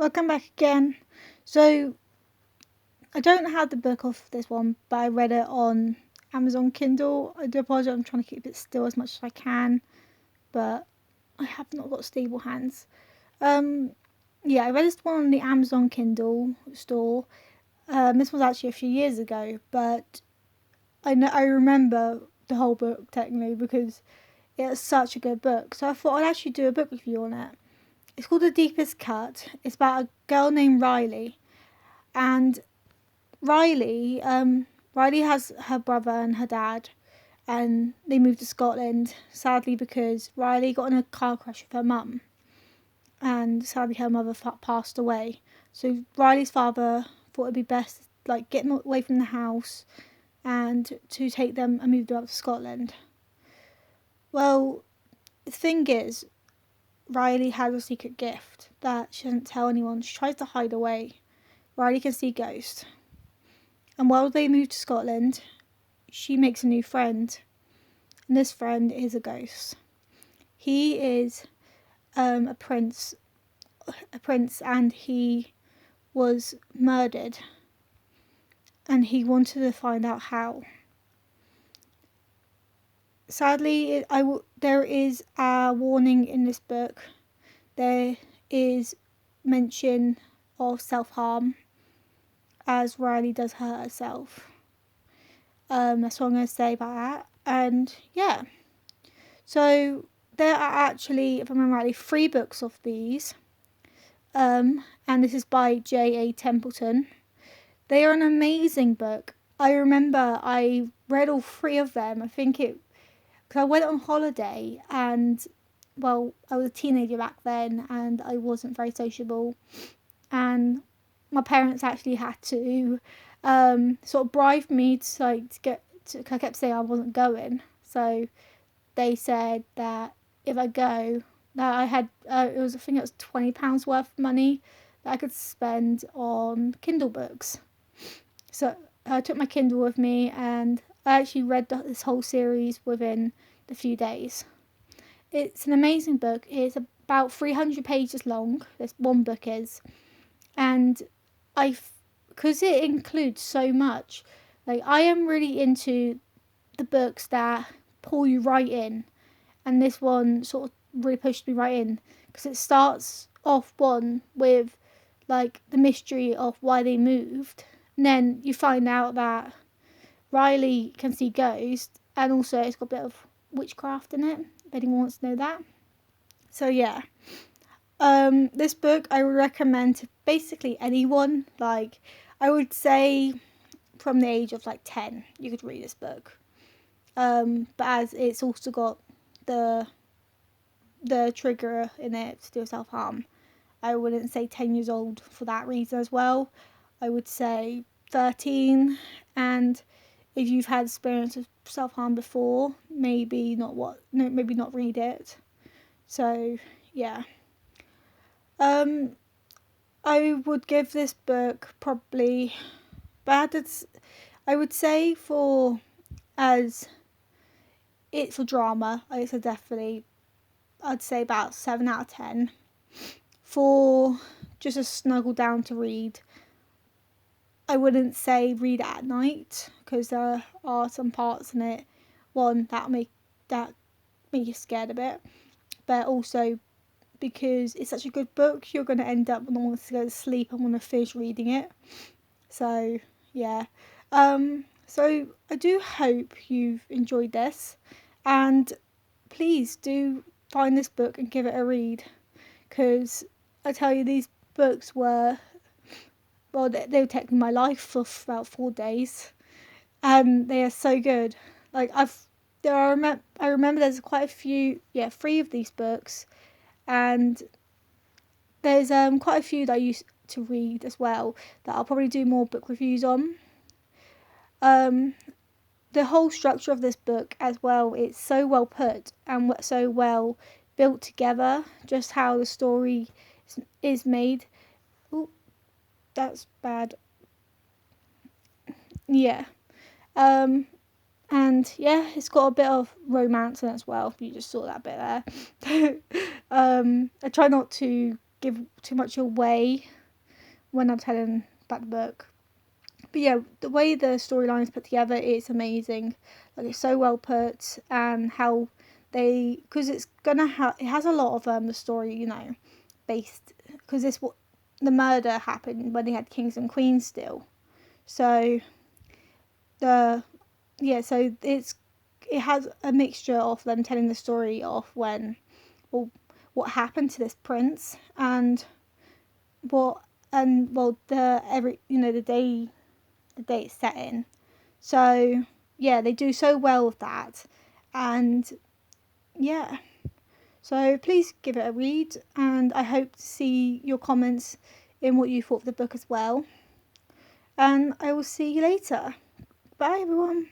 welcome back again. So, I don't have the book of this one, but I read it on Amazon Kindle. I do apologise, I'm trying to keep it still as much as I can, but I have not got stable hands. Um, I read this one on the Amazon Kindle store. This was actually a few years ago, but I remember the whole book technically because it's such a good book. So I thought I'd actually do a book review on it. It's called The Deepest Cut. It's about a girl named Riley, and Riley has her brother and her dad, and they moved to Scotland. Sadly, because Riley got in a car crash with her mum, and sadly her mother passed away. So Riley's father thought it'd be best like get them away from the house, and to take them and move them up to Scotland. Well, the thing is, Riley has a secret gift that she doesn't tell anyone. She tries to hide away. Riley can see ghosts. And while they move to Scotland, she makes a new friend. And this friend is a ghost. He is a prince, and he was murdered. And he wanted to find out how. Sadly, there is a warning in this book. There is mention of self-harm, as Riley does hurt herself. That's what I'm going to say about that. And yeah, so there are actually, if I remember rightly, 3 books of these. And this is by J.A.Templeton. They are an amazing book. I remember I read all 3 of them. I think because I went on holiday, and well, I was a teenager back then and I wasn't very sociable, and my parents actually had to sort of bribe me to get to, I kept saying I wasn't going, so they said that if I go, that I had I think it was £20 worth of money that I could spend on Kindle books. So I took my Kindle with me, and I actually read this whole series within a few days. It's an amazing book. It's about 300 pages long. This one book is, and because it includes so much. Like, I am really into the books that pull you right in, and this one sort of really pushed me right in because it starts off one with like the mystery of why they moved, and then you find out that Riley can see ghosts, and also it's got a bit of witchcraft in it, if anyone wants to know that. So yeah, this book I would recommend to basically anyone. Like, I would say from the age of like 10 you could read this book, but as it's also got the trigger in it to do self-harm, I wouldn't say 10 years old for that reason as well. I would say 13, and if you've had experience of self-harm before, maybe not read it. So yeah, I would give this book probably, I would say for as it's a drama, it's a definitely, I'd say about 7 out of 10. For just a snuggle down to read, I wouldn't say read it at night because there are some parts in it, one that make you scared a bit, but also because it's such a good book, you're going to end up not wanting to go to sleep and want to finish reading it. So yeah, so I do hope you've enjoyed this, and please do find this book and give it a read, because I tell you, these books were, well, they were taking my life for about 4 days, and they are so good. Like, I remember there's quite a few, 3 of these books, and there's quite a few that I used to read as well that I'll probably do more book reviews on. The whole structure of this book as well, it's so well put and so well built together, just how the story is made. Oh, that's bad. Yeah. And yeah, it's got a bit of romance in it as well. You just saw that bit there. I try not to give too much away when I'm telling about the book. But yeah, the way the storyline is put together, it's amazing. Like, it's so well put, and how they, because it's gonna have, it has a lot of the story, you know, based, because this what the murder happened when they had kings and queens still. So so it has a mixture of them telling the story of when, well, what happened to this prince, and the day it's set in. So yeah, they do so well with that, and yeah. So please give it a read, and I hope to see your comments in what you thought of the book as well. And I will see you later. Bye everyone.